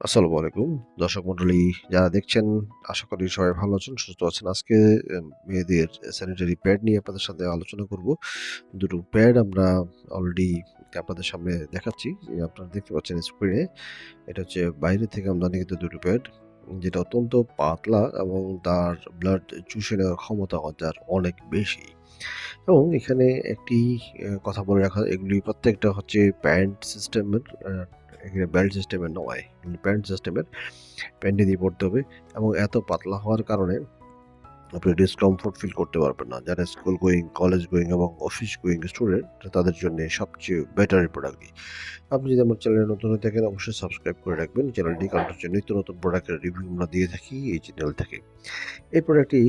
আসসালামু আলাইকুম। দর্শক মণ্ডলী যারা দেখছেন, আশা করি সবাই ভালো আছেন, সুস্থ আছেন। আজকে মেয়েদের স্যানিটারি প্যাড নিয়ে আপনাদের সাথে আলোচনা করব। দুটো প্যাড আমরা অলরেডি আপনাদের সামনে দেখাচ্ছি। আপনারা দেখতে পাচ্ছেন স্ক্রিনে। এটা হচ্ছে বাইরে থেকে আমদানিকৃত দুটো প্যাড, যেটা অত্যন্ত পাতলা এবং তার ব্লাড চুষে নেওয়ার ক্ষমতা যার অনেক বেশি। এবং এখানে একটি কথা বলে রাখা, এগুলি প্রত্যেকটা হচ্ছে প্যান্ট সিস্টেমের, এখানে বেল্ট সিস্টেমের নয়, প্যান্ট সিস্টেমের। প্যান্টে দিয়ে পড়তে হবে এবং এত পাতলা হওয়ার কারণে আপনি ডিসকমফোর্ট ফিল করতে পারবেন না। যারা স্কুল গোয়িং, কলেজ গোয়িং এবং অফিস গোয়িং স্টুডেন্ট, তাদের জন্য সবচেয়ে বেটার এই প্রোডাক্টটি। আপনি যদি আমার চ্যানেলে নতুন হয়ে থাকেন, অবশ্যই সাবস্ক্রাইব করে রাখবেন চ্যানেলটি, কারণ হচ্ছে নিত্য নতুন প্রোডাক্টের রিভিউ আমরা দিয়ে থাকি এই চ্যানেল থেকে। এই প্রোডাক্টটি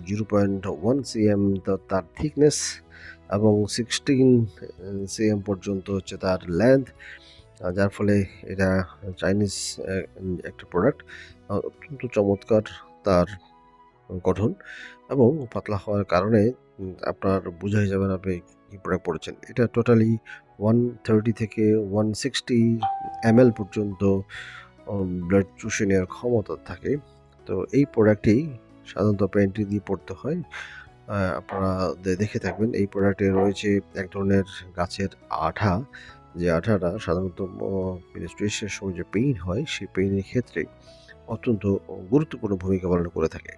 0.1 সিএম তার থিকনেস এবং 16 সিএম পর্যন্ত হচ্ছে তার লেন্থ, যার ফলে এটা চাইনিজ একটা প্রোডাক্ট। অত্যন্ত চমৎকার তার গঠন এবং পাতলা হওয়ার কারণে আপনার বোঝাই যাবে না আপনি কি প্রোডাক্ট পড়েছেন। এটা টোটালি 130 থেকে 160 ml পর্যন্ত ব্লাড চুষে নেওয়ার ক্ষমতা থাকে। তো এই প্রোডাক্টটি সাধারণত প্যান্টি দিয়ে পড়তে হয়। আপনারা দেখে থাকবেন এই প্রোডাক্টে রয়েছে এক ধরনের গাছের আঠা, যে আঠাটা সাধারণত মেনস্ট্রুয়েশনের সময় যে পেইন হয়, সেই পেইনের ক্ষেত্রে অত্যন্ত গুরুত্বপূর্ণ ভূমিকা পালন করে থাকে।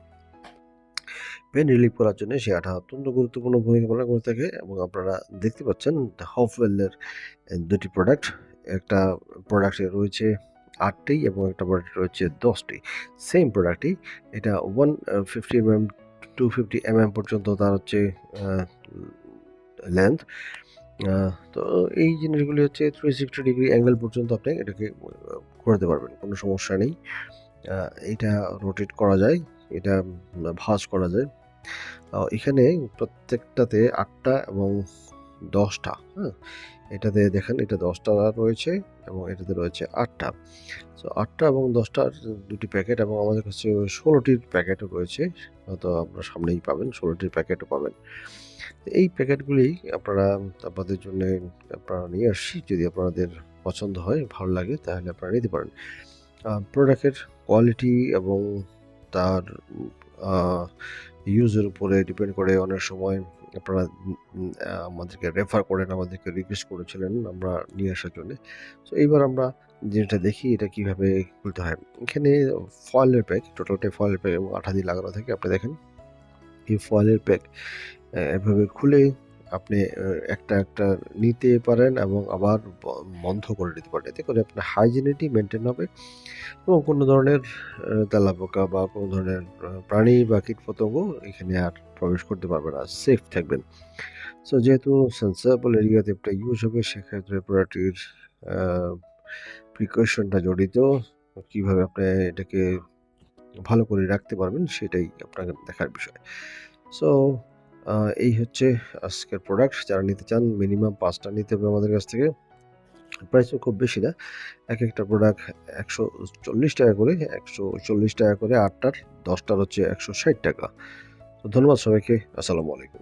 পেইন রিলিফ করার জন্য সেই আঠা অত্যন্ত গুরুত্বপূর্ণ ভূমিকা পালন করে থাকে এবং আপনারা দেখতে পাচ্ছেন হফওয়েলের দুটি প্রোডাক্ট। একটা প্রোডাক্টে রয়েছে ৮টি এবং একটা প্রোডাক্ট রয়েছে ১০টি। সেম প্রোডাক্টই, এটা 150 mm, 250 mm পর্যন্ত তার হচ্ছে লেন্থ। তো এই জিনিসগুলি হচ্ছে 360 ডিগ্রি অ্যাঙ্গেল পর্যন্ত আপনি এটাকে ঘোরাতে পারবেন, কোনো সমস্যা নেই। এটা রোটেট করা যায়, এটা ভাঁজ করা যায়। এখানে প্রত্যেকটাতে ৮টা এবং ১০টা, হ্যাঁ? এটাতে দেখেন, এটা ১০টা রয়েছে এবং এটাতে রয়েছে ৮টা। সো ৮টা এবং 10টার ২টি প্যাকেট এবং আমাদের কাছে ১৬টির প্যাকেটও রয়েছে। হয়তো আপনারা সামনেই পাবেন, ১৬টির প্যাকেটও পাবেন। এই প্যাকেটগুলি আপনারা আপনাদের জন্যে আপনারা নিয়ে আসছি। যদি আপনাদের পছন্দ হয়, ভালো লাগে, তাহলে আপনারা নিতে পারেন। প্রোডাক্টের কোয়ালিটি এবং তার আ ইউজের উপরে ডিপেন্ড করে। অনেক সময় আপনারা আমাদেরকে রেফার করেন, আমাদেরকে রিকোয়েস্ট করেছিলেন আমরা নিয়ে আসার জন্যে। সো এইবার আমরা যেটা দেখি এটা কিভাবে খুলতে হয়। এখানে ফয়েলের প্যাক, টোটালটাই ফয়েলের প্যাক এবং আঠা দিয়ে লাগানো থাকে। আপনি দেখেন এই ফয়েলের প্যাক এভাবে খুলে আপনি একটা নিতে পারেন এবং আবার বন্ধ করে নিতে পারেন। এতে করে আপনার হাইজিনিটি মেইনটেইন হবে এবং কোনো ধরনের তেলাপোকা বা কোনো ধরনের প্রাণী বা কীটপতঙ্গ এখানে আর প্রবেশ করতে পারবে না। সেফ থাকবেন। সো যেহেতু সেন্সেবল এরিয়াতে একটা ইউজ হবে, সেক্ষেত্রে প্রোডাক্টটির আ প্রিকশনটা জড়িত। কিভাবে আপনি এটাকে ভালো করে রাখতে পারবেন, সেটাই আপনার দেখার বিষয়। সো এই হচ্ছে আজকের প্রোডাক্ট। যারা নিতে চান মিনিমাম ৫ টা নিতে হবে আমাদের কাছ থেকে। প্রাইসও খুব বেশি না। একেকটা প্রোডাক্ট ৳১৪০ করে, ৳১৪০ করে ৮ টার, ১০ টার হচ্ছে ৳১৬০। তো ধন্যবাদ সবাইকে। আসসালামু আলাইকুম।